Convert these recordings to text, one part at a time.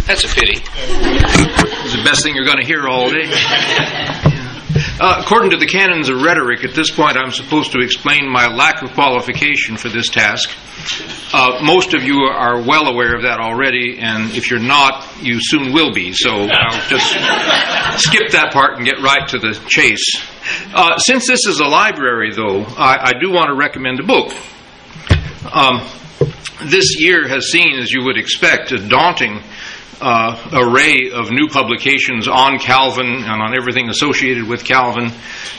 That's a pity. It's the best thing you're going to hear all day. According to the canons of rhetoric, at this point I'm supposed to explain my lack of qualification for this task. Most of you are well aware of that already, and if you're not, you soon will be, so I'll just skip that part and get right to the chase. Since this is a library, though, I do want to recommend a book. This year has seen, as you would expect, a daunting array of new publications on Calvin and on everything associated with Calvin,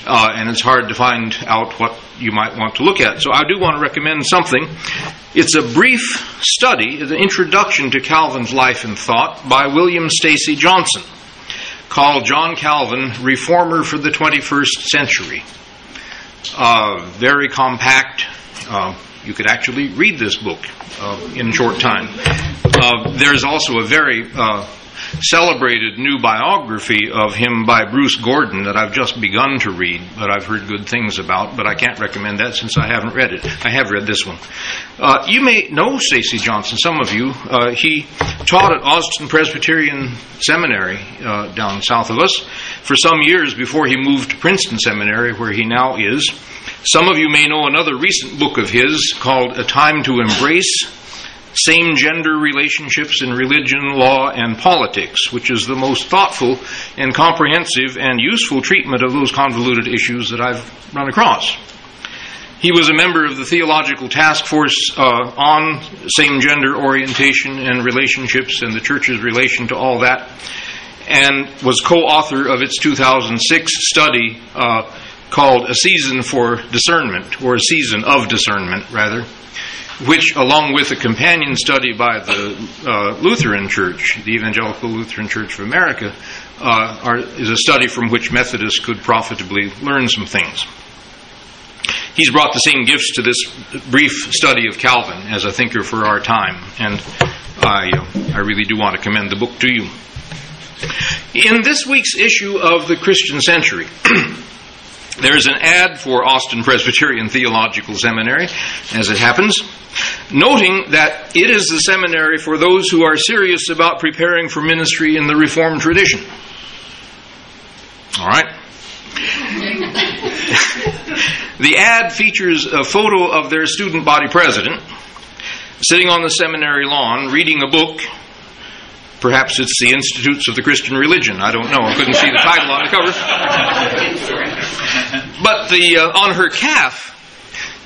and it's hard to find out what you might want to look at. So I do want to recommend something. It's a brief study, an introduction to Calvin's life and thought by William Stacy Johnson, called John Calvin, Reformer for the 21st Century. Very compact. You could actually read this book in a short time. There's also a very celebrated new biography of him by Bruce Gordon that I've just begun to read, but I've heard good things about, but I can't recommend that since I haven't read it. I have read this one. You may know Stacy Johnson, some of you. He taught at Austin Presbyterian Seminary down south of us for some years before he moved to Princeton Seminary, where he now is. Some of you may know another recent book of his called A Time to Embrace: Same-Gender Relationships in Religion, Law, and Politics, which is the most thoughtful and comprehensive and useful treatment of those convoluted issues that I've run across. He was a member of the Theological Task Force on same-gender orientation and relationships and the Church's relation to all that, and was co-author of its 2006 study called A Season for Discernment, or A Season of Discernment, rather, which, along with a companion study by the Lutheran Church, the Evangelical Lutheran Church of America, is a study from which Methodists could profitably learn some things. He's brought the same gifts to this brief study of Calvin as a thinker for our time, and I really do want to commend the book to you. In this week's issue of the Christian Century, there's an ad for Austin Presbyterian Theological Seminary, as it happens, noting that it is the seminary for those who are serious about preparing for ministry in the Reformed tradition. All right? The ad features a photo of their student body president sitting on the seminary lawn reading a book. Perhaps it's the Institutes of the Christian Religion. I don't know. I couldn't see the title on the cover. But on her calf,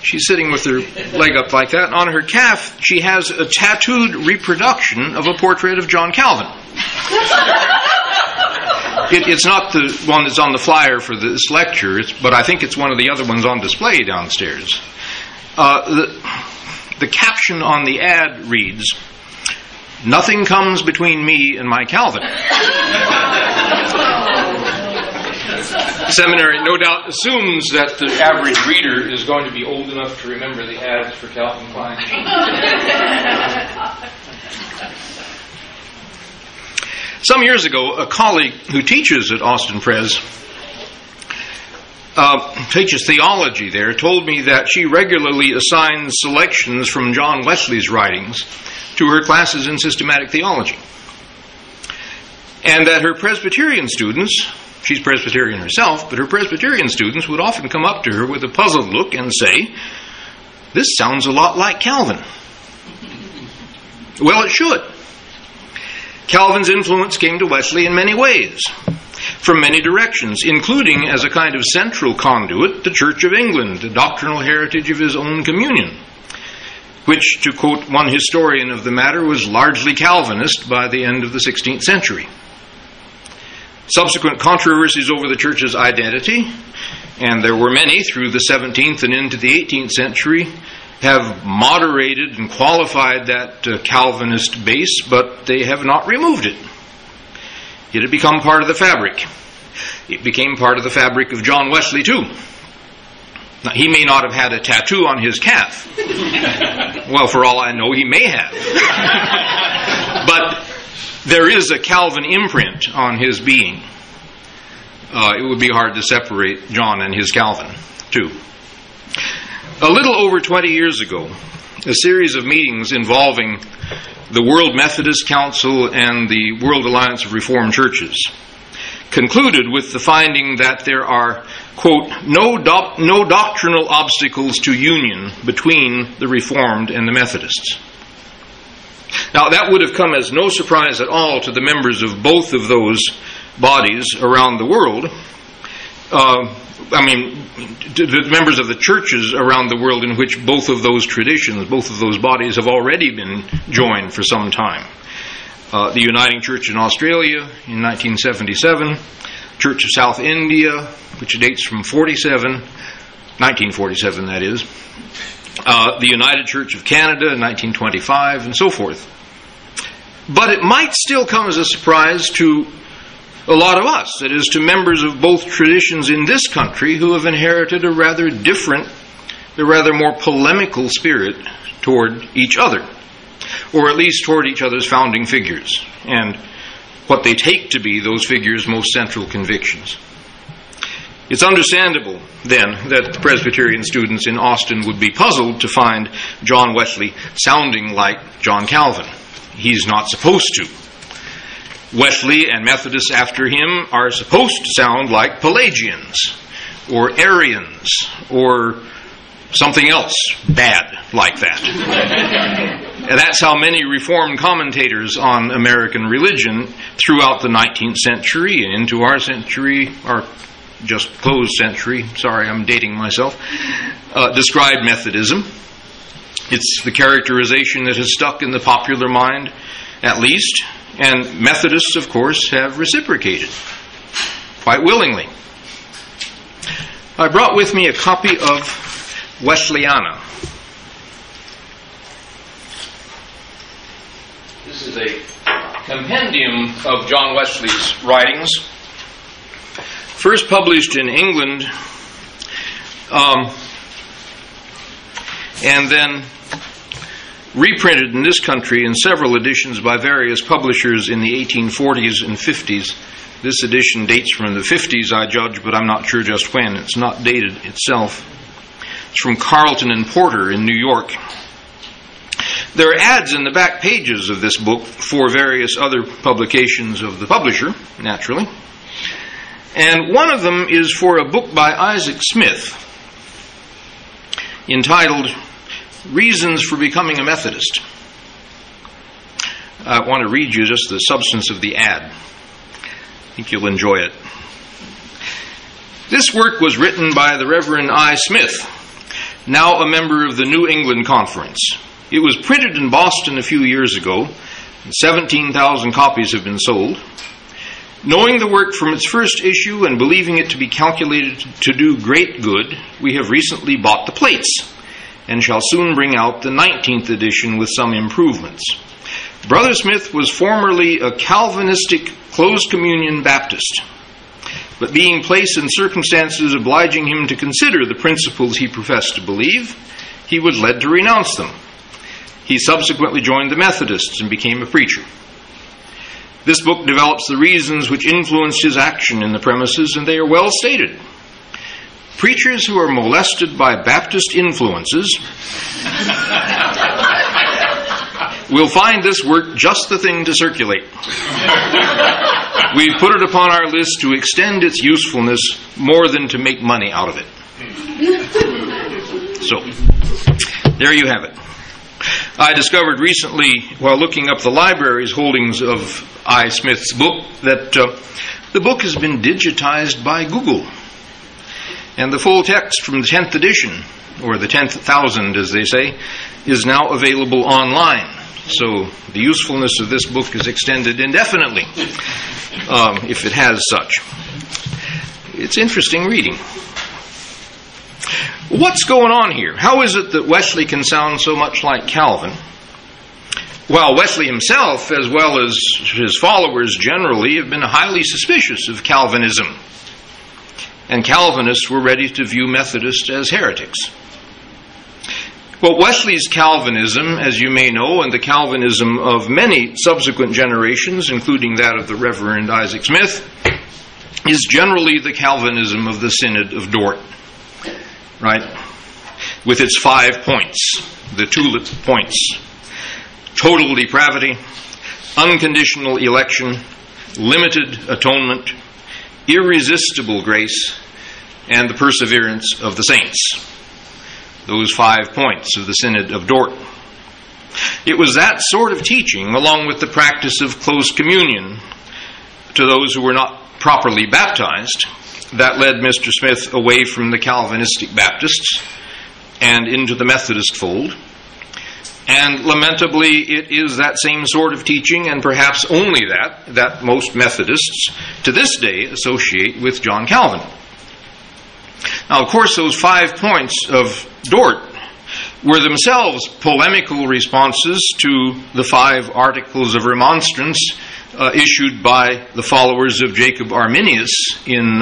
she's sitting with her leg up like that. On her calf, she has a tattooed reproduction of a portrait of John Calvin. It's not the one that's on the flyer for this lecture, but I think it's one of the other ones on display downstairs. The caption on the ad reads, "Nothing comes between me and my Calvin." The seminary no doubt assumes that the average reader is going to be old enough to remember the ads for Calvin Klein. Some years ago, a colleague who teaches at Austin Pres, teaches theology there, told me that she regularly assigns selections from John Wesley's writings to her classes in systematic theology. And that her Presbyterian students, she's Presbyterian herself, but her Presbyterian students would often come up to her with a puzzled look and say, "This sounds a lot like Calvin." Well, it should. Calvin's influence came to Wesley in many ways, from many directions, including as a kind of central conduit, the Church of England, the doctrinal heritage of his own communion, which, to quote one historian of the matter, was largely Calvinist by the end of the 16th century. Subsequent controversies over the Church's identity, and there were many through the 17th and into the 18th century, have moderated and qualified that Calvinist base, but they have not removed it. It had become part of the fabric. It became part of the fabric of John Wesley, too. Now, he may not have had a tattoo on his calf. Well, for all I know, he may have. But there is a Calvin imprint on his being. It would be hard to separate John and his Calvin, too. A little over 20 years ago, a series of meetings involving the World Methodist Council and the World Alliance of Reformed Churches concluded with the finding that there are, quote, no doctrinal obstacles to union between the Reformed and the Methodists. Now, that would have come as no surprise at all to the members of both of those bodies around the world. To the members of the churches around the world in which both of those traditions, both of those bodies have already been joined for some time. The Uniting Church in Australia in 1977, Church of South India, which dates from 1947 that is, the United Church of Canada in 1925, and so forth. But it might still come as a surprise to a lot of us, that is, to members of both traditions in this country who have inherited a rather different, a rather more polemical spirit toward each other, or at least toward each other's founding figures, and what they take to be those figures' most central convictions. It's understandable, then, that the Presbyterian students in Austin would be puzzled to find John Wesley sounding like John Calvin. He's not supposed to. Wesley and Methodists after him are supposed to sound like Pelagians, or Arians, or something else bad like that. And that's how many Reformed commentators on American religion throughout the 19th century and into our century, our just closed century, sorry, I'm dating myself, described Methodism. It's the characterization that has stuck in the popular mind, at least, and Methodists, of course, have reciprocated quite willingly. I brought with me a copy of Wesleyana. This is a compendium of John Wesley's writings, first published in England, and then reprinted in this country in several editions by various publishers in the 1840s and 50s. This edition dates from the 50s, I judge, but I'm not sure just when. It's not dated itself. It's from Carleton and Porter in New York. There are ads in the back pages of this book for various other publications of the publisher, naturally. And one of them is for a book by Isaac Smith entitled Reasons for Becoming a Methodist. I want to read you just the substance of the ad. I think you'll enjoy it. This work was written by the Reverend I. Smith, now a member of the New England Conference. It was printed in Boston a few years ago, and 17,000 copies have been sold. Knowing the work from its first issue and believing it to be calculated to do great good, we have recently bought the plates and shall soon bring out the 19th edition with some improvements. Brother Smith was formerly a Calvinistic closed communion Baptist, but being placed in circumstances obliging him to consider the principles he professed to believe, he was led to renounce them. He subsequently joined the Methodists and became a preacher. This book develops the reasons which influenced his action in the premises, and they are well stated. Preachers who are molested by Baptist influences will find this work just the thing to circulate. We've put it upon our list to extend its usefulness more than to make money out of it. So, there you have it. I discovered recently, while looking up the library's holdings of I. Smith's book, that the book has been digitized by Google. And the full text from the 10th edition, or the 10th thousand, as they say, is now available online. So the usefulness of this book is extended indefinitely, if it has such. It's interesting reading. What's going on here? How is it that Wesley can sound so much like Calvin? Well, Wesley himself, as well as his followers generally, have been highly suspicious of Calvinism. And Calvinists were ready to view Methodists as heretics. Well, Wesley's Calvinism, as you may know, and the Calvinism of many subsequent generations, including that of the Reverend Isaac Smith, is generally the Calvinism of the Synod of Dort. Right? with its 5 points, the tulip points: total depravity, unconditional election, limited atonement, irresistible grace, and the perseverance of the saints. Those 5 points of the Synod of Dort. It was that sort of teaching, along with the practice of close communion to those who were not properly baptized, that led Mr. Smith away from the Calvinistic Baptists and into the Methodist fold. And lamentably, it is that same sort of teaching, and perhaps only that most Methodists to this day associate with John Calvin. Now, of course, those 5 points of Dort were themselves polemical responses to the 5 articles of remonstrance issued by the followers of Jacob Arminius in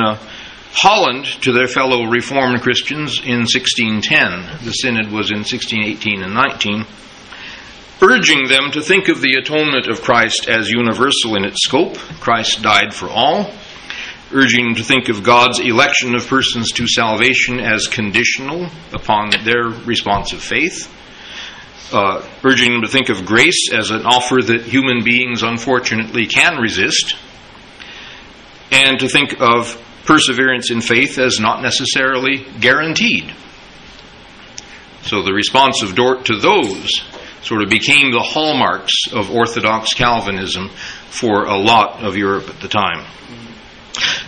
Holland to their fellow Reformed Christians in 1610. The Synod was in 1618 and 19, urging them to think of the atonement of Christ as universal in its scope. Christ died for all. Urging them to think of God's election of persons to salvation as conditional upon their responsive faith. Urging them to think of grace as an offer that human beings unfortunately can resist. And to think of perseverance in faith as not necessarily guaranteed. So the response of Dort to those sort of became the hallmarks of Orthodox Calvinism for a lot of Europe at the time.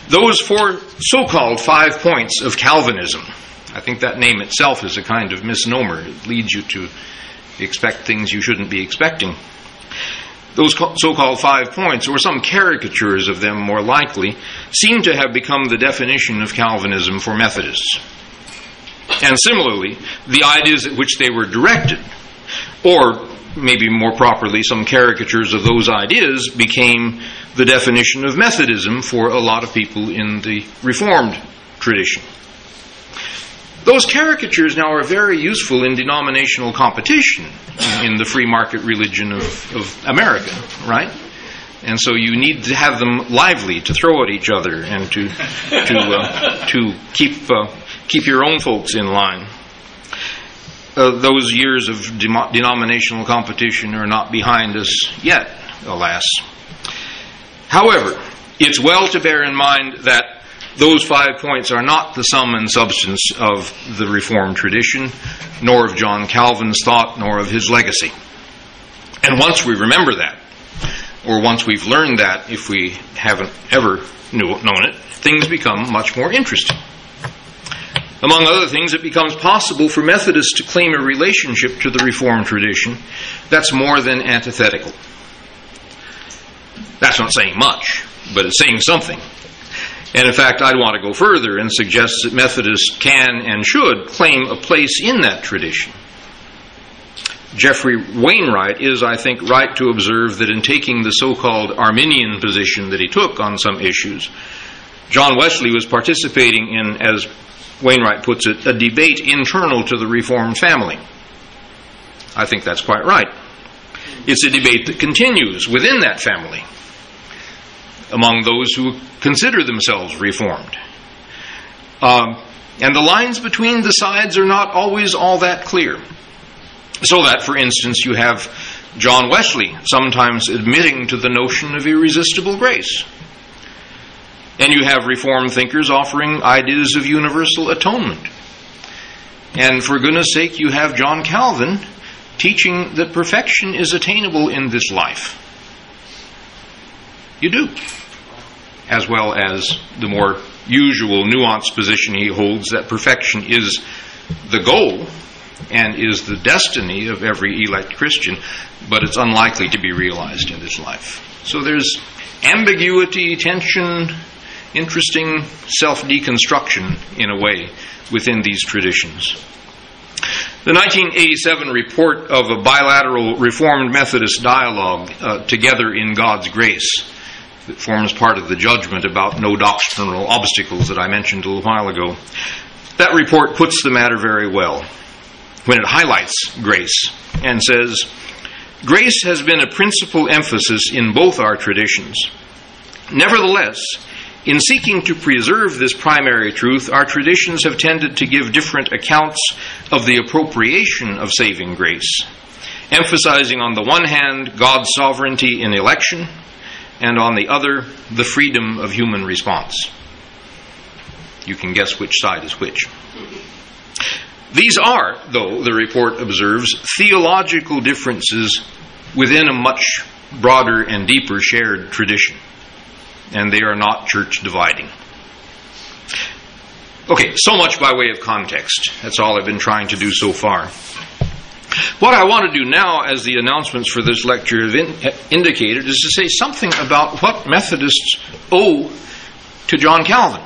Those 4 so-called 5 points of Calvinism, I think that name itself is a kind of misnomer. It leads you to expect things you shouldn't be expecting. Those so-called 5 points, or some caricatures of them more likely, seem to have become the definition of Calvinism for Methodists. And similarly, the ideas at which they were directed, or maybe more properly, some caricatures of those ideas, became the definition of Methodism for a lot of people in the Reformed tradition. Those caricatures now are very useful in denominational competition in the free market religion of America, right? And so you need to have them lively to throw at each other and to keep your own folks in line. Those years of denominational competition are not behind us yet, alas. However, it's well to bear in mind that those 5 points are not the sum and substance of the Reformed tradition, nor of John Calvin's thought, nor of his legacy. And once we remember that, or once we've learned that, if we haven't ever known it, things become much more interesting. Among other things, it becomes possible for Methodists to claim a relationship to the Reformed tradition that's more than antithetical. That's not saying much, but it's saying something. And in fact, I'd want to go further and suggest that Methodists can and should claim a place in that tradition. Jeffrey Wainwright is, I think, right to observe that in taking the so-called Arminian position that he took on some issues, John Wesley was participating in, as Wainwright puts it, a debate internal to the Reformed family. I think that's quite right. It's a debate that continues within that family among those who consider themselves Reformed. And the lines between the sides are not always all that clear. So that, for instance, you have John Wesley sometimes admitting to the notion of irresistible grace. And you have Reformed thinkers offering ideas of universal atonement. And for goodness sake, you have John Calvin teaching that perfection is attainable in this life. You do. As well as the more usual nuanced position he holds that perfection is the goal and is the destiny of every elect Christian, but it's unlikely to be realized in this life. So there's ambiguity, tension, interesting self-deconstruction, in a way, within these traditions. The 1987 report of a bilateral Reformed Methodist dialogue, Together in God's Grace, that forms part of the judgment about no doctrinal obstacles that I mentioned a little while ago, that report puts the matter very well when it highlights grace and says, "Grace has been a principal emphasis in both our traditions. Nevertheless, In seeking to preserve this primary truth, our traditions have tended to give different accounts of the appropriation of saving grace, emphasizing on the one hand God's sovereignty in election, and on the other the freedom of human response. You can guess which side is which. These are, though, the report observes, theological differences within a much broader and deeper shared tradition, and they are not church dividing. Okay, so much by way of context. That's all I've been trying to do so far. What I want to do now, as the announcements for this lecture have indicated, is to say something about what Methodists owe to John Calvin,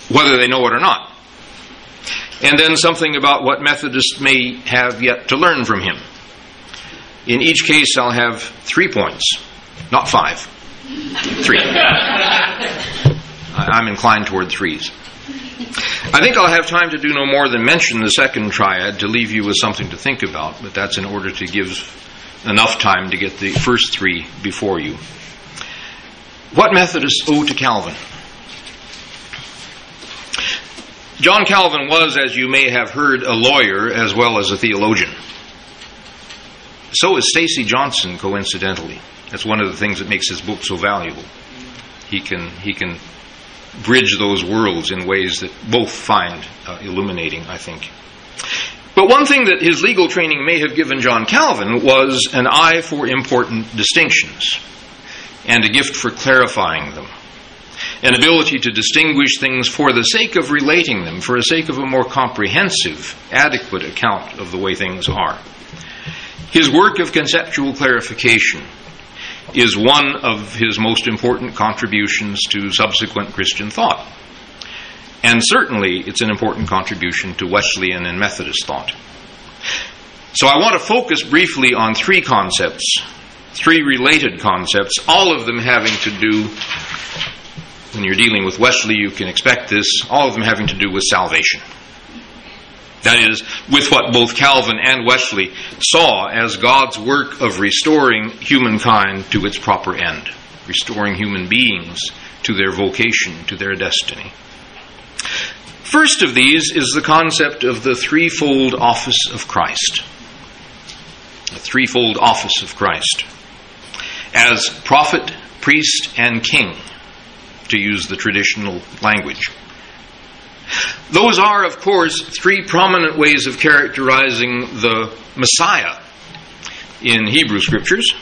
whether they know it or not. And then something about what Methodists may have yet to learn from him. In each case, I'll have 3 points, not 5. 3. I'm inclined toward 3s. I think I'll have time to do no more than mention the second triad to leave you with something to think about, but that's in order to give enough time to get the first 3 before you. What Methodists owe to Calvin? John Calvin was, as you may have heard, a lawyer as well as a theologian. So is Stacy Johnson, coincidentally. That's one of the things that makes his book so valuable. He can bridge those worlds in ways that both find illuminating, I think. But one thing that his legal training may have given John Calvin was an eye for important distinctions and a gift for clarifying them. An ability to distinguish things for the sake of relating them, for the sake of a more comprehensive, adequate account of the way things are. His work of conceptual clarification is one of his most important contributions to subsequent Christian thought. And certainly it's an important contribution to Wesleyan and Methodist thought. So I want to focus briefly on 3 concepts, 3 related concepts, all of them having to do, when you're dealing with Wesley, you can expect this, all of them having to do with salvation. That is, with what both Calvin and Wesley saw as God's work of restoring humankind to its proper end, restoring human beings to their vocation, to their destiny. First of these is the concept of the threefold office of Christ. The threefold office of Christ. As prophet, priest, and king, to use the traditional language. Those are, of course, 3 prominent ways of characterizing the Messiah in Hebrew Scriptures.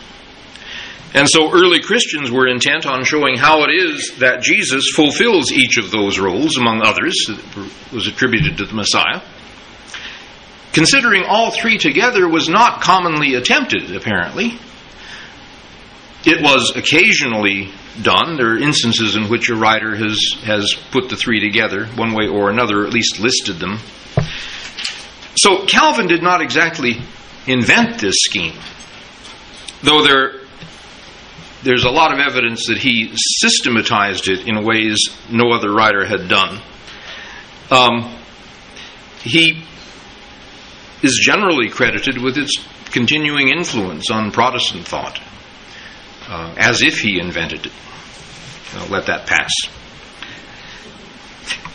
And so early Christians were intent on showing how it is that Jesus fulfills each of those roles, among others, that was attributed to the Messiah. Considering all 3 together was not commonly attempted, apparently. It was occasionally done. There are instances in which a writer has put the 3 together, one way or another, or at least listed them. So Calvin did not exactly invent this scheme, though there's a lot of evidence that he systematized it in ways no other writer had done. He is generally credited with its continuing influence on Protestant thought. As if he invented it. I'll let that pass.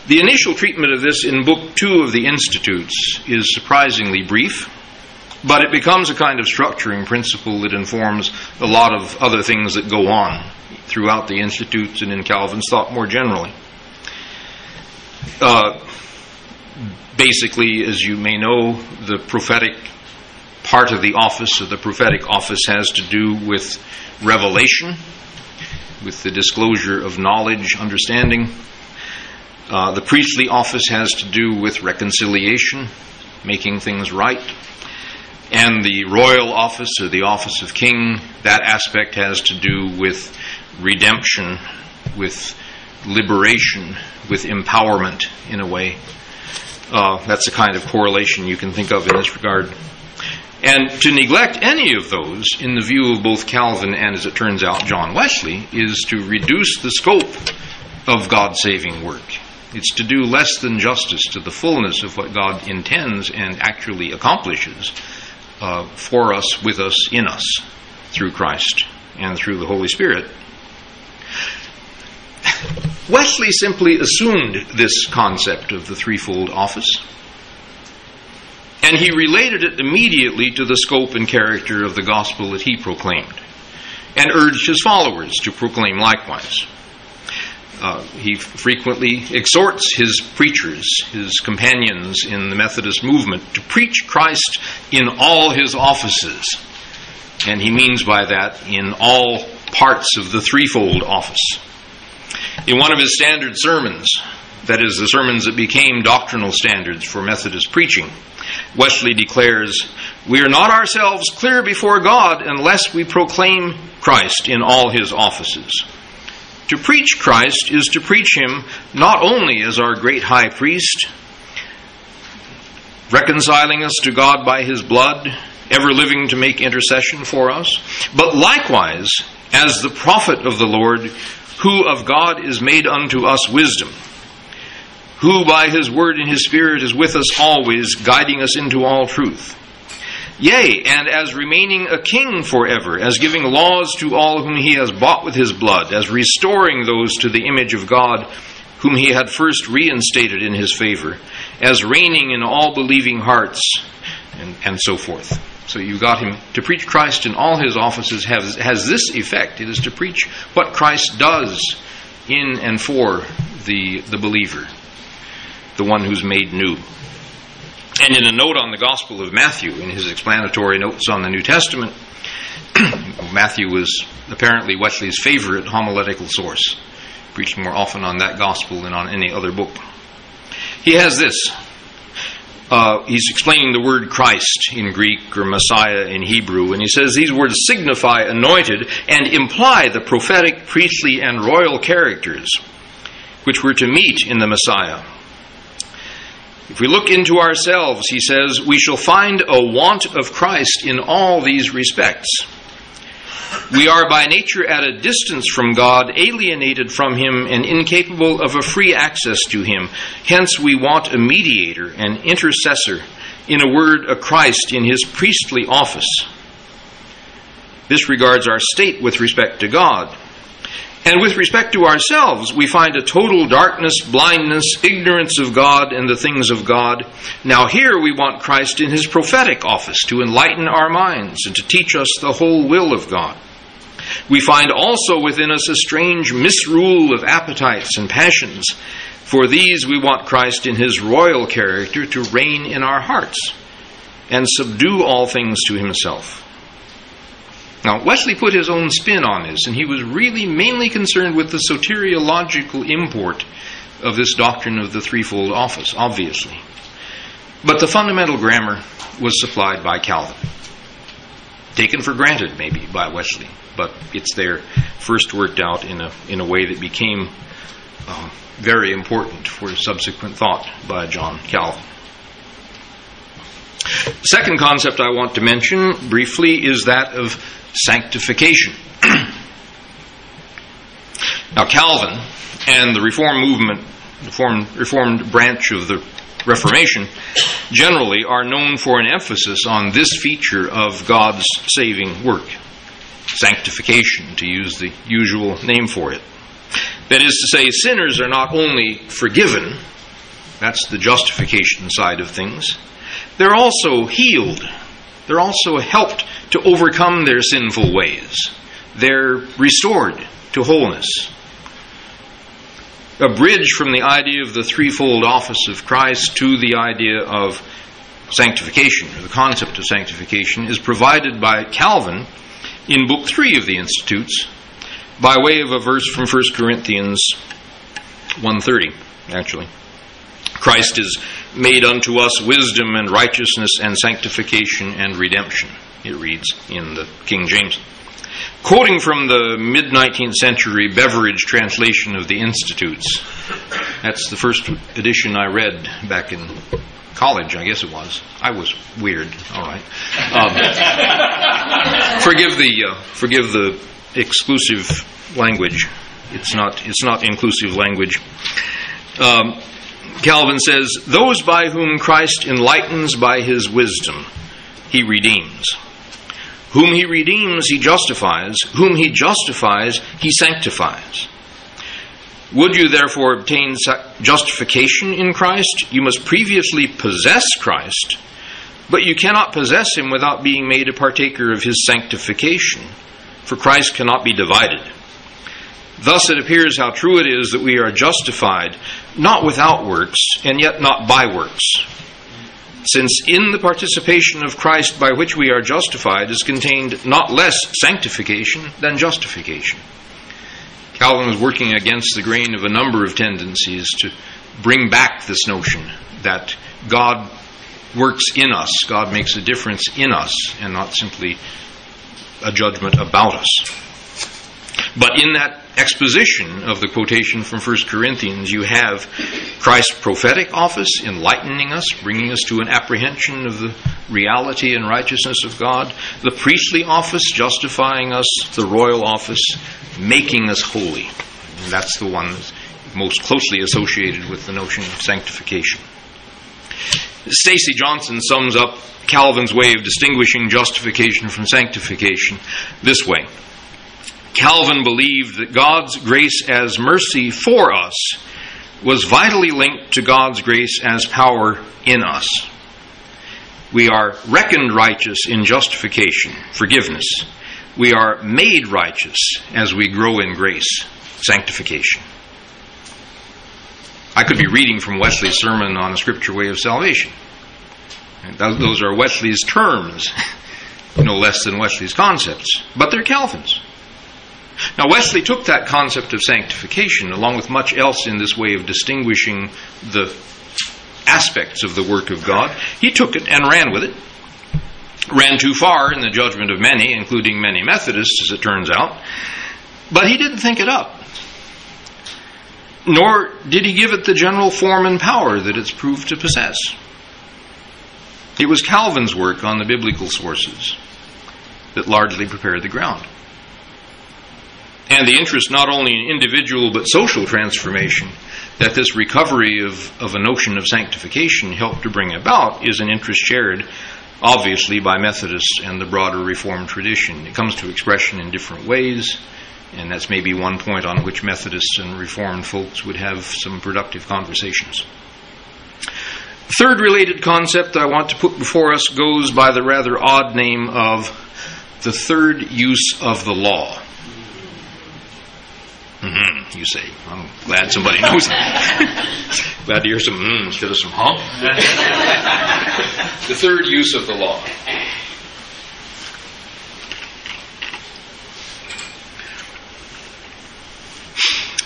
The initial treatment of this in Book 2 of the Institutes is surprisingly brief, but it becomes a kind of structuring principle that informs a lot of other things that go on throughout the Institutes and in Calvin's thought more generally. Basically, as you may know, the prophetic part of the office, or the prophetic office, has to do with revelation, with the disclosure of knowledge, understanding. The priestly office has to do with reconciliation, making things right. And the royal office, or the office of king, that aspect has to do with redemption, with liberation, with empowerment, in a way. That's the kind of correlation you can think of in this regard. And to neglect any of those, in the view of both Calvin and, as it turns out, John Wesley, is to reduce the scope of God's saving work. It's to do less than justice to the fullness of what God intends and actually accomplishes for us, with us, in us, through Christ and through the Holy Spirit. Wesley simply assumed this concept of the threefold office, and he related it immediately to the scope and character of the gospel that he proclaimed, and urged his followers to proclaim likewise. He frequently exhorts his preachers, his companions in the Methodist movement, to preach Christ in all his offices. And he means by that in all parts of the threefold office. In one of his standard sermons, that is, the sermons that became doctrinal standards for Methodist preaching, Wesley declares, "We are not ourselves clear before God unless we proclaim Christ in all his offices. To preach Christ is to preach him not only as our great high priest, reconciling us to God by his blood, ever living to make intercession for us, but likewise as the prophet of the Lord, who of God is made unto us wisdom, who by his word and his Spirit is with us always, guiding us into all truth. Yea, and as remaining a king forever, as giving laws to all whom he has bought with his blood, as restoring those to the image of God whom he had first reinstated in his favor, as reigning in all believing hearts," and so forth. So you've got him to preach Christ in all his offices has this effect. It is to preach what Christ does in and for the believer, the one who's made new. And in a note on the Gospel of Matthew, in his explanatory notes on the New Testament, Matthew was apparently Wesley's favorite homiletical source. He preached more often on that Gospel than on any other book. He has this. He's explaining the word Christ in Greek or Messiah in Hebrew, and he says these words signify anointed and imply the prophetic, priestly, and royal characters which were to meet in the Messiah. If we look into ourselves, he says, we shall find a want of Christ in all these respects. We are by nature at a distance from God, alienated from him, and incapable of a free access to him. Hence we want a mediator, an intercessor, in a word, a Christ in his priestly office. This regards our state with respect to God. And with respect to ourselves, we find a total darkness, blindness, ignorance of God and the things of God. Now here we want Christ in his prophetic office to enlighten our minds and to teach us the whole will of God. We find also within us a strange misrule of appetites and passions. For these we want Christ in his royal character to reign in our hearts and subdue all things to himself. Now, Wesley put his own spin on this, and he was really mainly concerned with the soteriological import of this doctrine of the threefold office, obviously. But the fundamental grammar was supplied by Calvin. Taken for granted, maybe, by Wesley, but it's there, first worked out in a way that became very important for subsequent thought by John Calvin. The second concept I want to mention briefly is that of sanctification. Now, Calvin and the Reform movement, the Reformed branch of the Reformation, generally are known for an emphasis on this feature of God's saving work. Sanctification, to use the usual name for it. That is to say, sinners are not only forgiven, that's the justification side of things, they're also healed. They're also helped to overcome their sinful ways. They're restored to wholeness. A bridge from the idea of the threefold office of Christ to the idea of sanctification, or the concept of sanctification, is provided by Calvin in Book 3 of the Institutes, by way of a verse from 1 Corinthians 1:30, actually. Christ is made unto us wisdom and righteousness and sanctification and redemption, it reads in the King James. Quoting from the mid-19th century Beveridge translation of the Institutes, that's the first edition I read back in college, I guess it was. I was weird, all right. Forgive the exclusive language. It's not inclusive language. Calvin says, those by whom Christ enlightens by his wisdom, he redeems. Whom he redeems, he justifies. Whom he justifies, he sanctifies. Would you therefore obtain justification in Christ? You must previously possess Christ, but you cannot possess him without being made a partaker of his sanctification, for Christ cannot be divided. Thus it appears how true it is that we are justified, not without works, and yet not by works. Since in the participation of Christ by which we are justified is contained not less sanctification than justification. Calvin was working against the grain of a number of tendencies to bring back this notion that God works in us, God makes a difference in us, and not simply a judgment about us. But in that exposition of the quotation from 1 Corinthians, you have Christ's prophetic office enlightening us, bringing us to an apprehension of the reality and righteousness of God, the priestly office justifying us, the royal office making us holy. And that's the one that's most closely associated with the notion of sanctification. Stacey Johnson sums up Calvin's way of distinguishing justification from sanctification this way. Calvin believed that God's grace as mercy for us was vitally linked to God's grace as power in us. We are reckoned righteous in justification, forgiveness. We are made righteous as we grow in grace, sanctification. I could be reading from Wesley's sermon on a scripture way of salvation. Those are Wesley's terms, no less than Wesley's concepts, but they're Calvin's. Now, Wesley took that concept of sanctification, along with much else in this way of distinguishing the aspects of the work of God. He took it and ran with it. Ran too far in the judgment of many, including many Methodists, as it turns out. But he didn't think it up. Nor did he give it the general form and power that it's proved to possess. It was Calvin's work on the biblical sources that largely prepared the ground. And the interest not only in individual but social transformation that this recovery of a notion of sanctification helped to bring about is an interest shared, obviously, by Methodists and the broader Reformed tradition. It comes to expression in different ways, and that's maybe one point on which Methodists and Reformed folks would have some productive conversations. Third related concept I want to put before us goes by the rather odd name of the third use of the law. You say. I'm glad somebody knows that. Glad to hear some instead of some The third use of the law.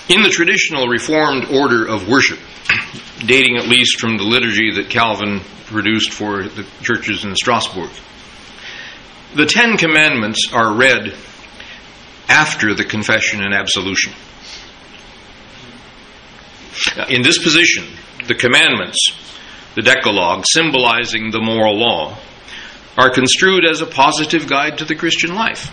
In the traditional Reformed order of worship, dating at least from the liturgy that Calvin produced for the churches in Strasbourg, the Ten Commandments are read after the confession and absolution. In this position, the commandments, the Decalogue, symbolizing the moral law, are construed as a positive guide to the Christian life.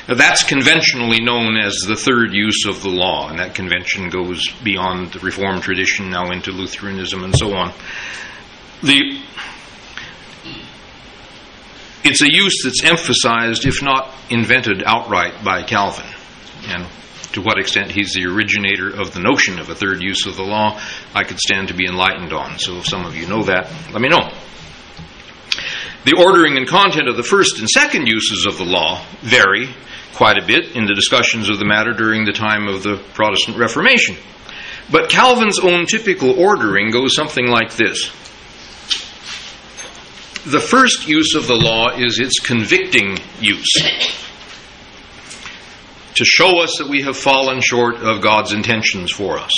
Now, that's conventionally known as the third use of the law, and that convention goes beyond the Reformed tradition now into Lutheranism and so on. It's a use that's emphasized, if not invented outright, by Calvin. And to what extent he's the originator of the notion of a third use of the law, I could stand to be enlightened on. So if some of you know that, let me know. The ordering and content of the first and second uses of the law vary quite a bit in the discussions of the matter during the time of the Protestant Reformation. But Calvin's own typical ordering goes something like this. The first use of the law is its convicting use, to show us that we have fallen short of God's intentions for us.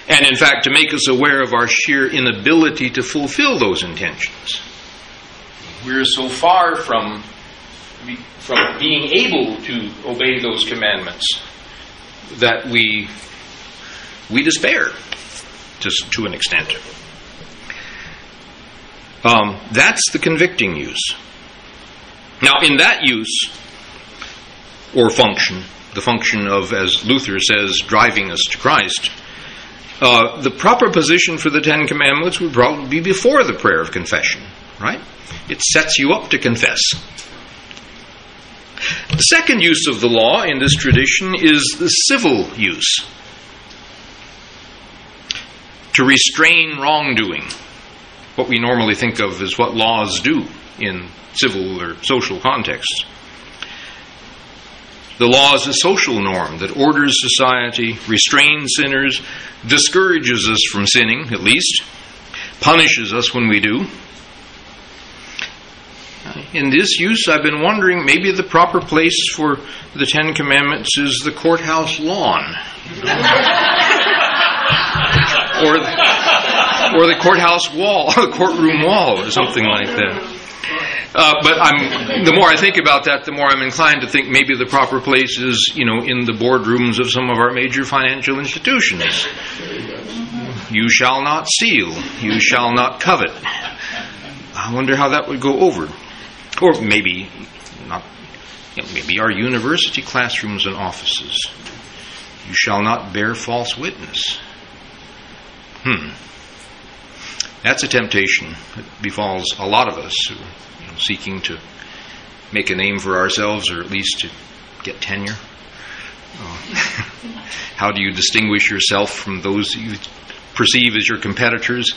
And in fact, to make us aware of our sheer inability to fulfill those intentions. We're so far from being able to obey those commandments that we despair to an extent. That's the convicting use. Now, in that use, or function, the function of, as Luther says, driving us to Christ, the proper position for the Ten Commandments would probably be before the prayer of confession, right? It sets you up to confess. The second use of the law in this tradition is the civil use. To restrain wrongdoing. What we normally think of as what laws do in civil or social contexts. The law is a social norm that orders society, restrains sinners, discourages us from sinning, at least, punishes us when we do. In this use, I've been wondering, maybe the proper place for the Ten Commandments is the courthouse lawn. or the courthouse wall, the courtroom wall, or something like that. But the more I think about that, the more I'm inclined to think maybe the proper place is, in the boardrooms of some of our major financial institutions. You shall not steal. You shall not covet. I wonder how that would go over. Or maybe not. Maybe our university classrooms and offices. You shall not bear false witness. That's a temptation that befalls a lot of us who are seeking to make a name for ourselves, or at least to get tenure. How do you distinguish yourself from those you perceive as your competitors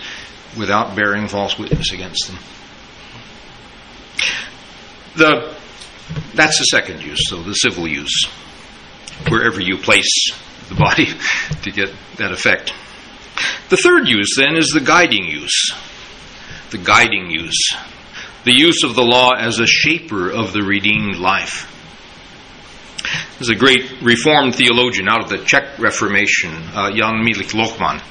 without bearing false witness against them? That's the second use, so the civil use, wherever you place the body to get that effect. The third use, then, is the guiding use. The guiding use. The use of the law as a shaper of the redeemed life. There's a great Reformed theologian out of the Czech Reformation, Jan Milik Lehman,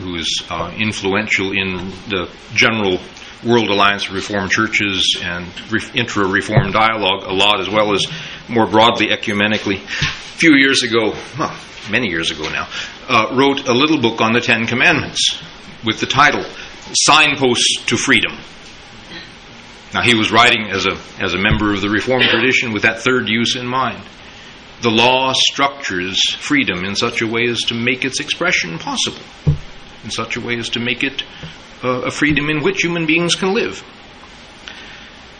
who is influential in the general World Alliance of Reformed Churches and intra-Reformed dialogue a lot, as well as more broadly ecumenically. A few years ago, many years ago now, wrote a little book on the Ten Commandments with the title, Signposts to Freedom. Now, he was writing as a member of the Reformed tradition with that third use in mind. The law structures freedom in such a way as to make its expression possible, in such a way as to make it a freedom in which human beings can live.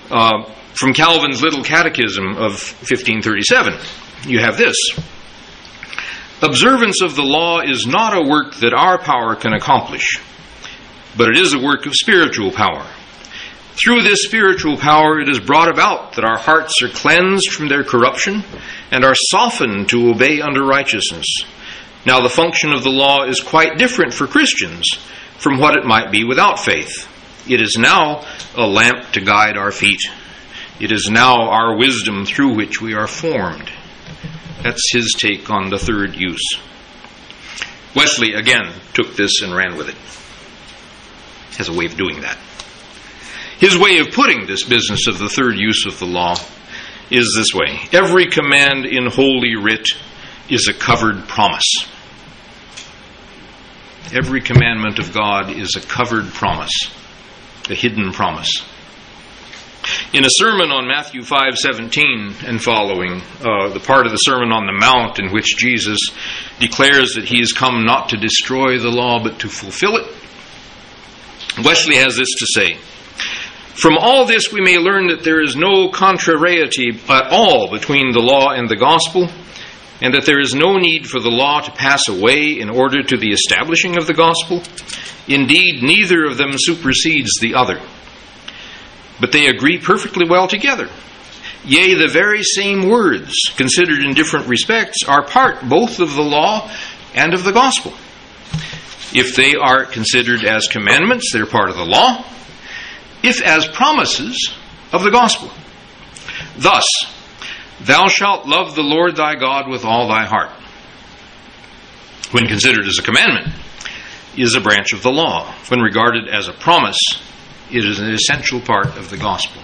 From Calvin's Little Catechism of 1537, you have this. Observance of the law is not a work that our power can accomplish, but it is a work of spiritual power. Through this spiritual power, it is brought about that our hearts are cleansed from their corruption and are softened to obey unto righteousness. Now, the function of the law is quite different for Christians from what it might be without faith. It is now a lamp to guide our feet. It is now our wisdom through which we are formed. That's his take on the third use. Wesley, again, took this and ran with it. Has a way of doing that. His way of putting this business of the third use of the law is this way. Every command in Holy Writ is a covered promise. Every commandment of God is a covered promise, a hidden promise. In a sermon on Matthew 5:17 and following, the part of the Sermon on the Mount in which Jesus declares that he has come not to destroy the law but to fulfill it, Wesley has this to say. From all this we may learn that there is no contrariety at all between the law and the gospel, and that there is no need for the law to pass away in order to the establishing of the gospel. Indeed, neither of them supersedes the other, but they agree perfectly well together. Yea, the very same words, considered in different respects, are part both of the law and of the gospel. If they are considered as commandments, they're part of the law. If as promises, of the gospel. Thus, thou shalt love the Lord thy God with all thy heart, when considered as a commandment, is a branch of the law. When regarded as a promise, it is an essential part of the gospel.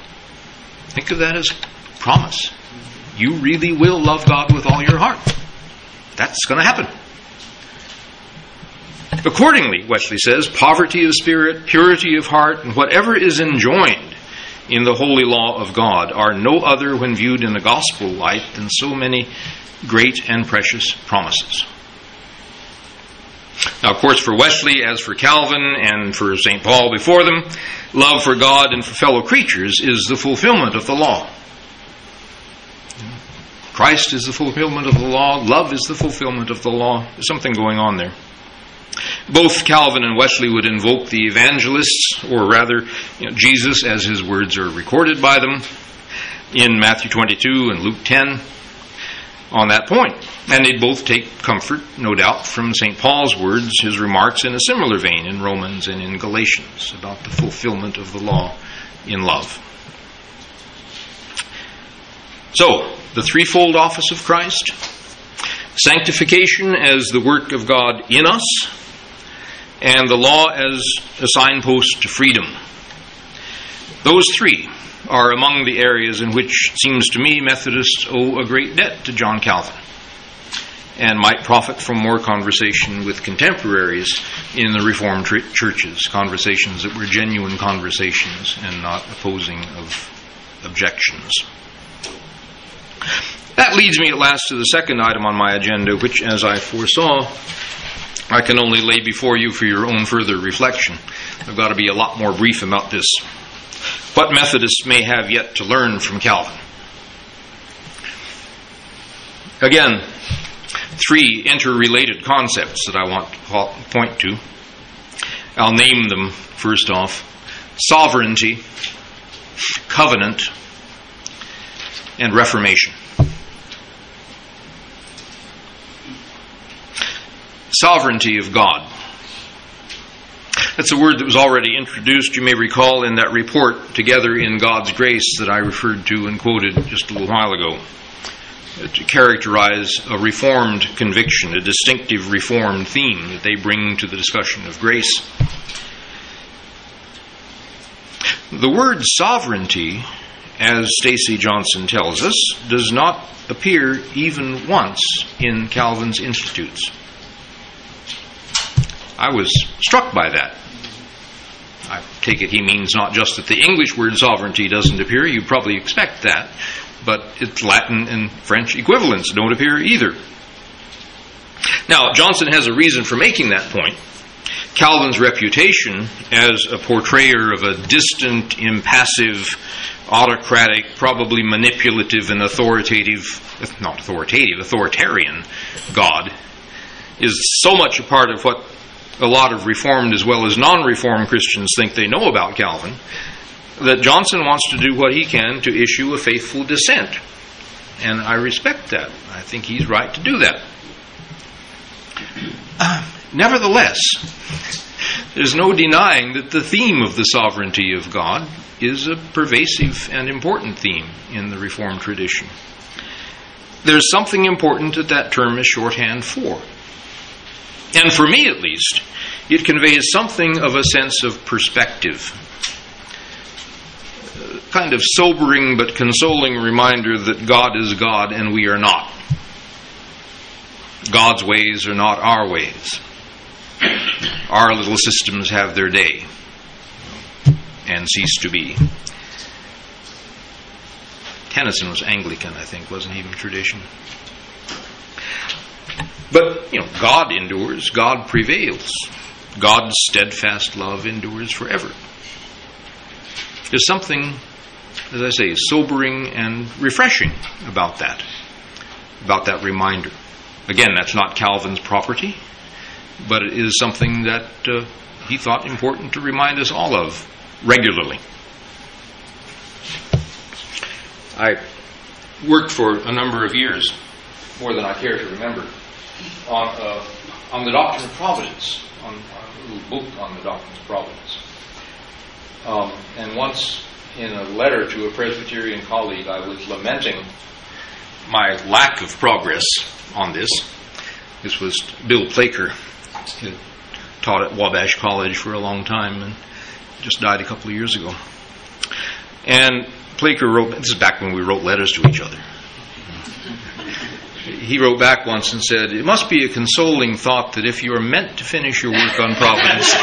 Think of that as a promise. You really will love God with all your heart. That's going to happen. Accordingly, Wesley says, poverty of spirit, purity of heart, and whatever is enjoined in the holy law of God are no other when viewed in a gospel light than so many great and precious promises. Now, of course, for Wesley, as for Calvin and for St. Paul before them, love for God and for fellow creatures is the fulfillment of the law. Christ is the fulfillment of the law. Love is the fulfillment of the law. There's something going on there. Both Calvin and Wesley would invoke the evangelists, or rather, Jesus as his words are recorded by them in Matthew 22 and Luke 10 on that point. And they'd both take comfort, no doubt, from St. Paul's words, his remarks in a similar vein in Romans and in Galatians about the fulfillment of the law in love. So, the threefold office of Christ: sanctification as the work of God in us, and the law as a signpost to freedom. Those three are among the areas in which, it seems to me, Methodists owe a great debt to John Calvin, and might profit from more conversation with contemporaries in the Reformed churches, conversations that were genuine conversations and not opposing of objections. That leads me at last to the second item on my agenda, which, as I foresaw, I can only lay before you for your own further reflection. I've got to be a lot more brief about this. What Methodists may have yet to learn from Calvin. Again, three interrelated concepts that I want to point to. I'll name them first off: sovereignty, covenant, and reformation. Sovereignty of God. That's a word that was already introduced, you may recall, in that report, Together in God's Grace, that I referred to and quoted just a little while ago, to characterize a Reformed conviction, a distinctive Reformed theme that they bring to the discussion of grace. The word sovereignty, as Stacy Johnson tells us, does not appear even once in Calvin's Institutes. I was struck by that. I take it he means not just that the English word sovereignty doesn't appear, you'd probably expect that, but its Latin and French equivalents don't appear either. Now, Johnson has a reason for making that point. Calvin's reputation as a portrayer of a distant, impassive, autocratic, probably manipulative and authoritarian God is so much a part of what a lot of Reformed as well as non-Reformed Christians think they know about Calvin, that Johnson wants to do what he can to issue a faithful dissent. And I respect that. I think he's right to do that. Nevertheless, there's no denying that the theme of the sovereignty of God is a pervasive and important theme in the Reformed tradition. There's something important that term is shorthand for. And for me, at least, it conveys something of a sense of perspective. A kind of sobering but consoling reminder that God is God and we are not. God's ways are not our ways. Our little systems have their day and cease to be. Tennyson was Anglican, I think, wasn't he, in tradition? But, God endures, God prevails. God's steadfast love endures forever. There's something, as I say, sobering and refreshing about that reminder. Again, that's not Calvin's property, but it is something that he thought important to remind us all of regularly. I worked for a number of years, more than I care to remember, on the Doctrine of Providence, on a little book on the Doctrine of Providence. And once, in a letter to a Presbyterian colleague, I was lamenting my lack of progress on this. This was Bill Plaker, who taught at Wabash College for a long time and just died a couple of years ago. And Plaker wrote, this is back when we wrote letters to each other. He wrote back once and said, "It must be a consoling thought that if you are meant to finish your work on Providence,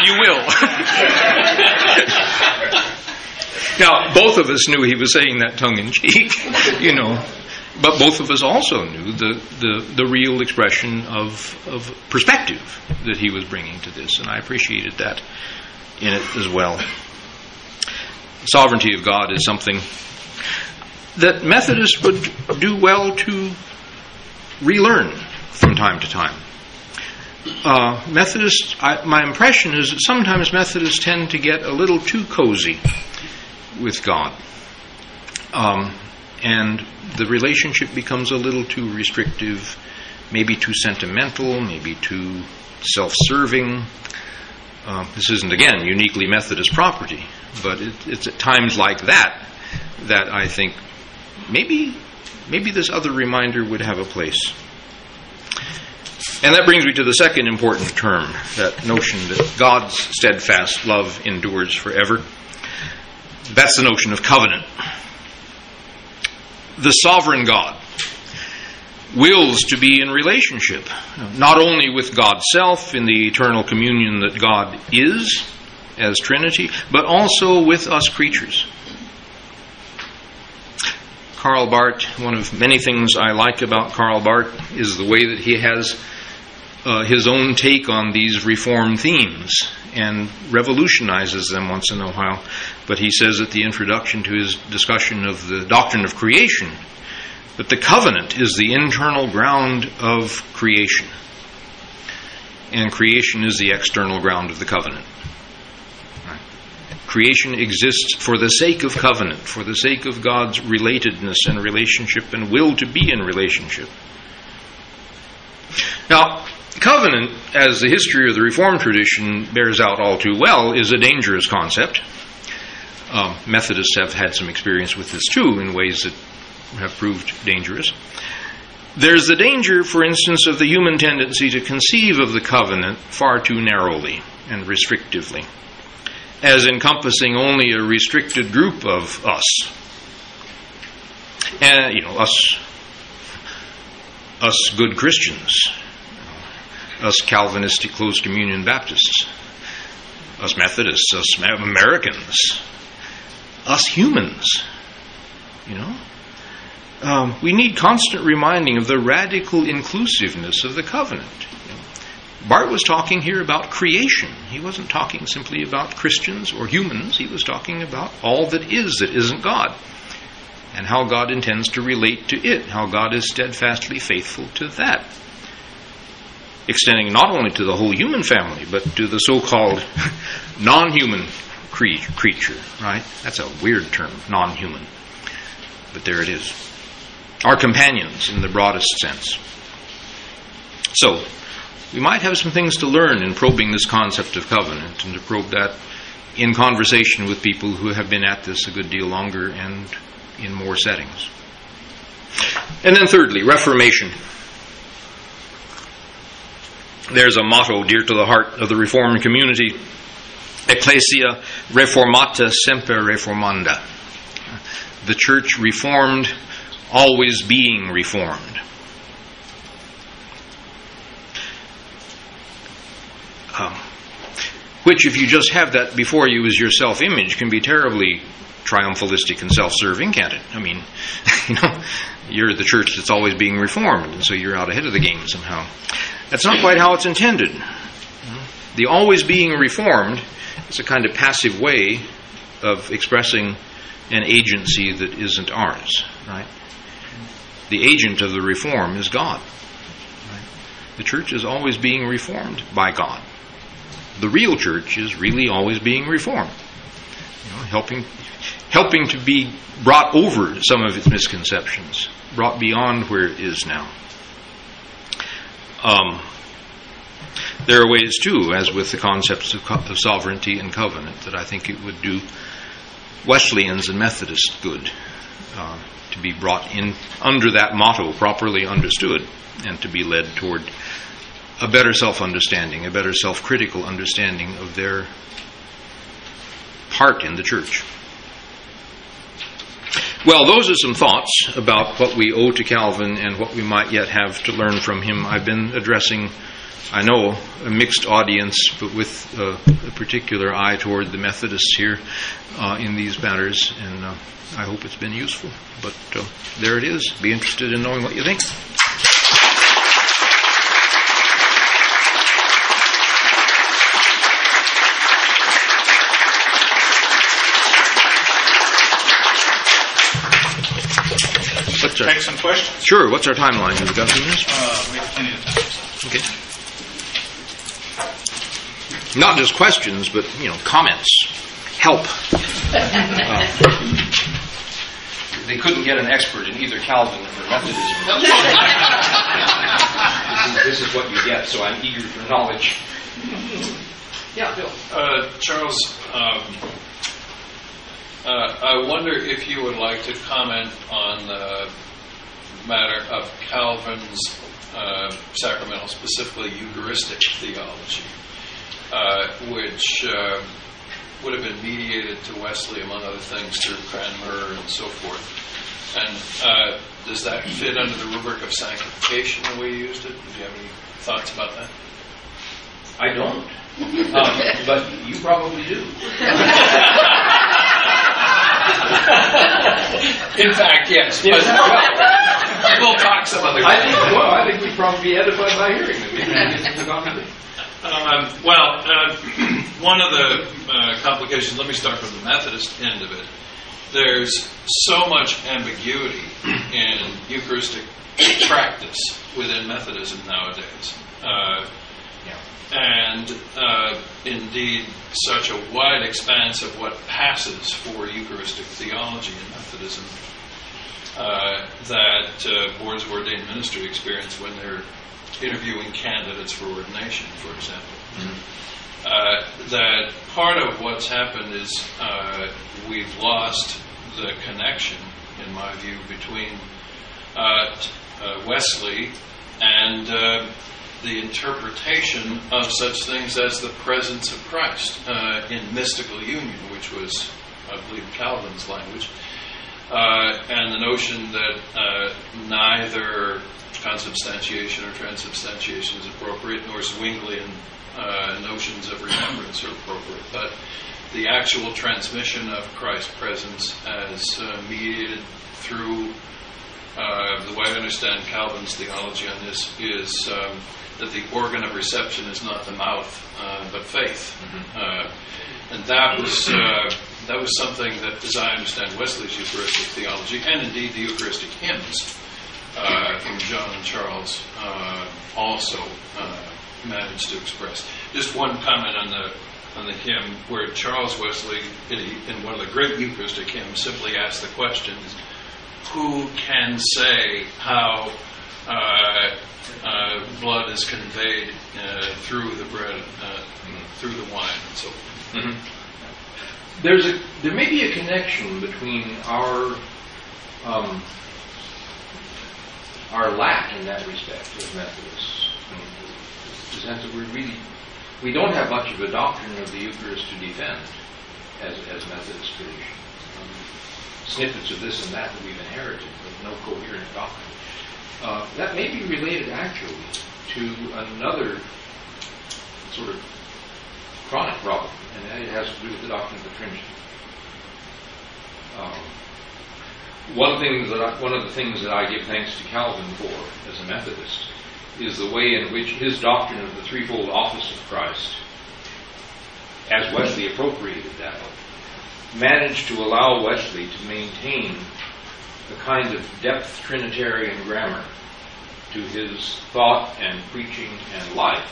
you will." Now, both of us knew he was saying that tongue-in-cheek, but both of us also knew the real expression of perspective that he was bringing to this, and I appreciated that in it as well. The sovereignty of God is something that Methodists would do well to relearn from time to time. Methodists, my impression is that sometimes Methodists tend to get a little too cozy with God. And the relationship becomes a little too restrictive, maybe too sentimental, maybe too self-serving. This isn't, again, uniquely Methodist property, but it's at times like that I think maybe this other reminder would have a place. And that brings me to the second important term, that notion that God's steadfast love endures forever. That's the notion of covenant. The sovereign God wills to be in relationship, not only with God's self in the eternal communion that God is as Trinity, but also with us creatures. Karl Barth, one of many things I like about Karl Barth is the way that he has his own take on these Reformed themes and revolutionizes them once in a while. But he says at the introduction to his discussion of the doctrine of creation that the covenant is the internal ground of creation, and creation is the external ground of the covenant. Right? Creation exists for the sake of covenant, for the sake of God's relatedness and relationship and will to be in relationship. Now, covenant, as the history of the Reformed tradition bears out all too well, is a dangerous concept. Methodists have had some experience with this too in ways that have proved dangerous. There's the danger, for instance, of the human tendency to conceive of the covenant far too narrowly and restrictively, as encompassing only a restricted group of us. And, us good Christians, us Calvinistic closed communion Baptists, us Methodists, us Americans, us humans, we need constant reminding of the radical inclusiveness of the covenant. Barth was talking here about creation. He wasn't talking simply about Christians or humans. He was talking about all that isn't God, and how God intends to relate to it, how God is steadfastly faithful to that, extending not only to the whole human family, but to the so-called non-human creature, right? That's a weird term, non-human. But there it is. Our companions in the broadest sense. So, we might have some things to learn in probing this concept of covenant, and to probe that in conversation with people who have been at this a good deal longer and in more settings. And then thirdly, Reformation. There's a motto dear to the heart of the Reformed community: Ecclesia reformata semper reformanda. The church reformed, always being reformed. Which, if you just have that before you as your self-image, can be terribly triumphalistic and self-serving, can't it? I mean, you're the church that's always being reformed, and so you're out ahead of the game somehow. That's not quite how it's intended. The always being reformed is a kind of passive way of expressing an agency that isn't ours, right? The agent of the reform is God. Right? The church is always being reformed by God. The real church is really always being reformed, helping to be brought over some of its misconceptions, brought beyond where it is now. There are ways too, as with the concepts of sovereignty and covenant, that I think it would do Wesleyans and Methodists good to be brought in under that motto, properly understood, and to be led toward a better self-understanding, a better self-critical understanding of their part in the church. Well, those are some thoughts about what we owe to Calvin and what we might yet have to learn from him. I've been addressing, I know, a mixed audience, but with a particular eye toward the Methodists here in these matters, and I hope it's been useful. But there it is. Be interested in knowing what you think. take some questions. Sure. What's our timeline? Have we got 2 minutes? We have plenty of time. Okay. Not just questions, but, comments. Help. They couldn't get an expert in either Calvin or Methodism. This is what you get, so I'm eager for knowledge. Yeah, Bill. Charles, I wonder if you would like to comment on the matter of Calvin's sacramental, specifically Eucharistic theology, which would have been mediated to Wesley, among other things, through Cranmer and so forth. And does that fit under the rubric of sanctification the way you used it? Do you have any thoughts about that? I don't. But you probably do. In fact, yes. But we'll talk some other time. I think we'd probably be edified by hearing them. One of the complications, let me start from the Methodist end of it. There's so much ambiguity in Eucharistic practice within Methodism nowadays. And indeed, such a wide expanse of what passes for Eucharistic theology in Methodism that boards of ordained ministry experience when they're interviewing candidates for ordination, for example. That part of what's happened is we've lost the connection, in my view, between Wesley and the interpretation of such things as the presence of Christ in mystical union, which was, I believe, Calvin's language, and the notion that neither consubstantiation or transubstantiation is appropriate, nor Zwinglian notions of remembrance are appropriate, but the actual transmission of Christ's presence as mediated through the way I understand Calvin's theology on this is that the organ of reception is not the mouth, but faith. And that was something that, as I understand Wesley's Eucharistic theology, and indeed the Eucharistic hymns from John and Charles, also managed to express. Just one comment on the hymn where Charles Wesley, in one of the great Eucharistic hymns, simply asked the question, who can say how blood is conveyed through the bread, through the wine, and so forth. There may be a connection between our lack in that respect as Methodists. The sense that we don't have much of a doctrine of the Eucharist to defend as Methodist tradition. Snippets of this and that we've inherited, but no coherent doctrine. That may be related actually to another sort of chronic problem, and that it has to do with the doctrine of the Trinity. One of the things that I give thanks to Calvin for as a Methodist is the way in which his doctrine of the threefold office of Christ, as Wesley appropriated that, managed to allow Wesley to maintain a kind of depth Trinitarian grammar to his thought and preaching and life,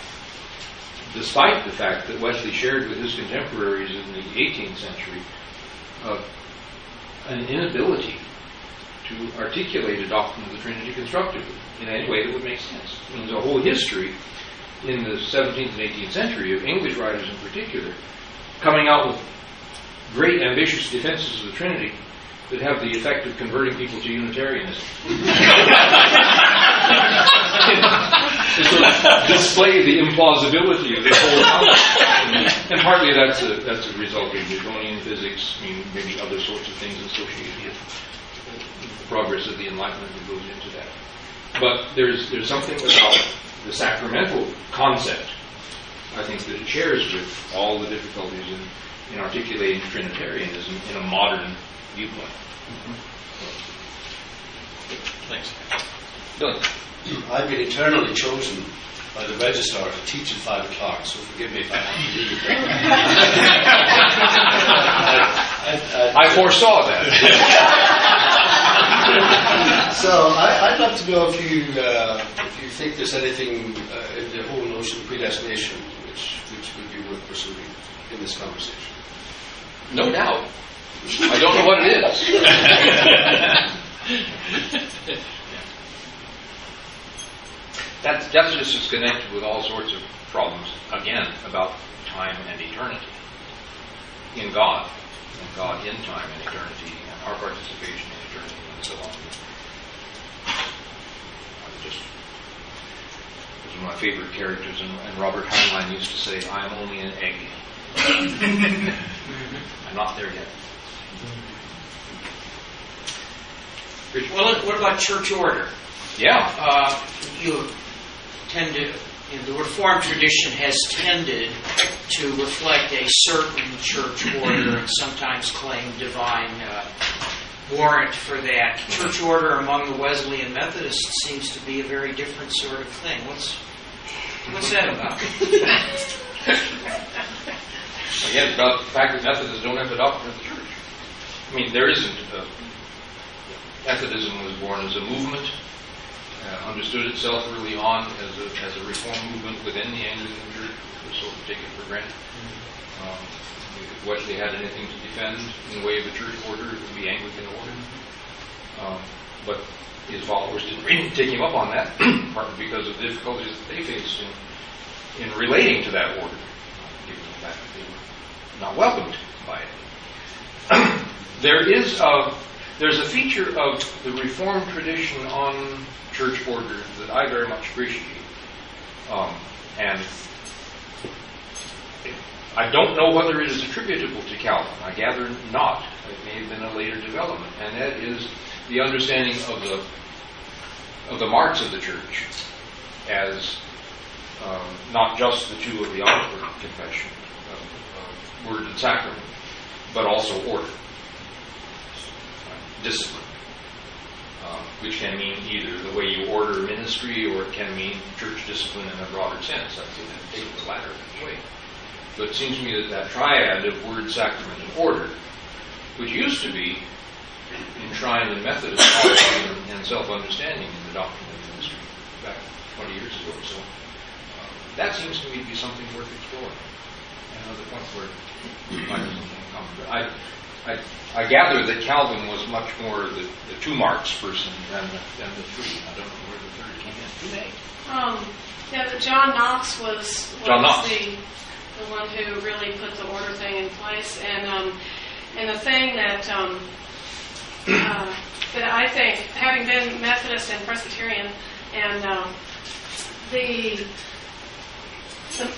despite the fact that Wesley shared with his contemporaries in the 18th century an inability to articulate a doctrine of the Trinity constructively in any way that would make sense. I mean, there's a whole history in the 17th and 18th century of English writers in particular coming out with great ambitious defenses of the Trinity that have the effect of converting people to Unitarianism. To sort of display the implausibility of this whole concept. And partly that's a result of Newtonian physics, maybe other sorts of things associated with the progress of the Enlightenment that goes into that. But there's something about the sacramental concept, I think, that it shares with all the difficulties in articulating Trinitarianism in a modern viewpoint. Thanks. Billy. I've been eternally chosen by the registrar to teach at 5 o'clock, so forgive me if I have to leave. I foresaw that. So I'd love to know if you think there's anything in the whole notion of predestination which would be worth pursuing in this conversation. No doubt. I don't know what it is. That's just connected with all sorts of problems, again, about time and eternity. In God in time and eternity, and our participation in eternity, and so on. This is one of my favorite characters, and Robert Heinlein used to say, "I'm only an egg." I'm not there yet. Well, what about church order? Yeah. You tend to, the Reformed tradition has tended to reflect a certain church order and sometimes claim divine warrant for that. Church order among the Wesleyan Methodists seems to be a very different sort of thing. What's that about? Again, about the fact that Methodists don't have the doctrine of the church. I mean, there isn't. Methodism was born as a movement, understood itself early on as a reform movement within the Anglican Church, which was sort of taken for granted. If Wesley had anything to defend in the way of a church order, it would be Anglican order. But his followers didn't really take him up on that, partly because of the difficulties that they faced in relating to that order, given the fact that they were not welcomed by it. There's a feature of the Reformed tradition on church order that I very much appreciate. And I don't know whether it is attributable to Calvin. I gather not. It may have been a later development. And that is the understanding of the marks of the church as not just the two of the outward confession of word and sacrament, but also order. Discipline, which can mean either the way you order ministry or it can mean church discipline in a broader sense. I think that take the latter way. But it seems to me that triad of word, sacrament, and order, which used to be enshrined in Methodist policy and self-understanding in the doctrine of the ministry back 20 years ago or so, that seems to me to be something worth exploring. And another point where we might have something in common. But I gather that Calvin was much more the two marks person than the three. I don't know where the third came in. Who may? Yeah, but John Knox was John Knox. the one who really put the order thing in place. And the thing that I think, having been Methodist and Presbyterian, and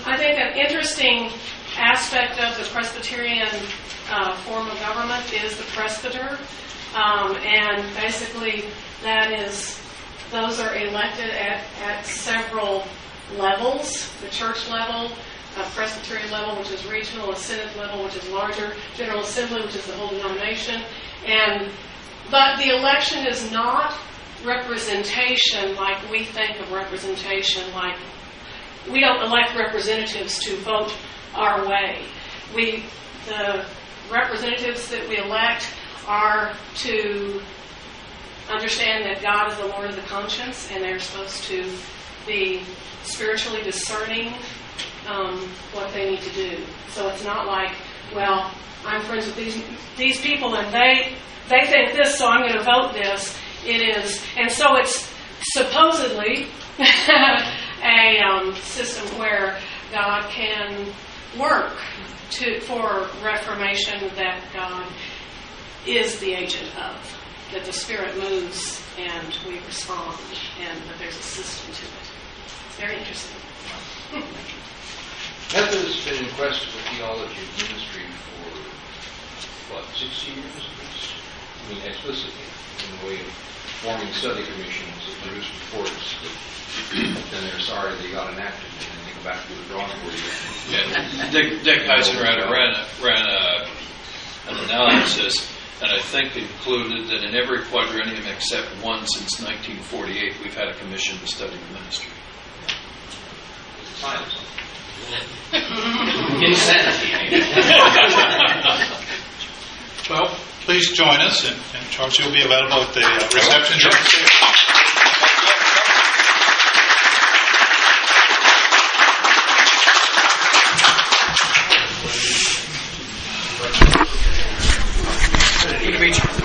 I think an interesting aspect of the Presbyterian form of government is the presbyter, and basically those are elected at several levels: the church level, Presbyterian level, which is regional, a synod level, which is larger, General Assembly, which is the whole denomination. But the election is not representation like we think of representation. Like, we don't elect representatives to vote our way. The representatives that we elect are to understand that God is the Lord of the conscience, and they're supposed to be spiritually discerning what they need to do. So it's not like, well, I'm friends with these people and they think this, so I'm going to vote this. It is, and so it's supposedly a system where God can work for reformation, that God is the agent of, that the Spirit moves and we respond, and that there's a system to it. It's very interesting. Methodists have been in quest of a theology of ministry for, 60 years at least? I mean, explicitly, in the way of forming study commissions that produce reports that then they're sorry they got enacted and then they go back to the drawing board again. Yeah. Dick Heiser ran an analysis, and I think concluded that in every quadrennium except one since 1948, we've had a commission to study the ministry. It's science. Insanity. Well, please join us, and Charles, you'll be available at the reception. Reach.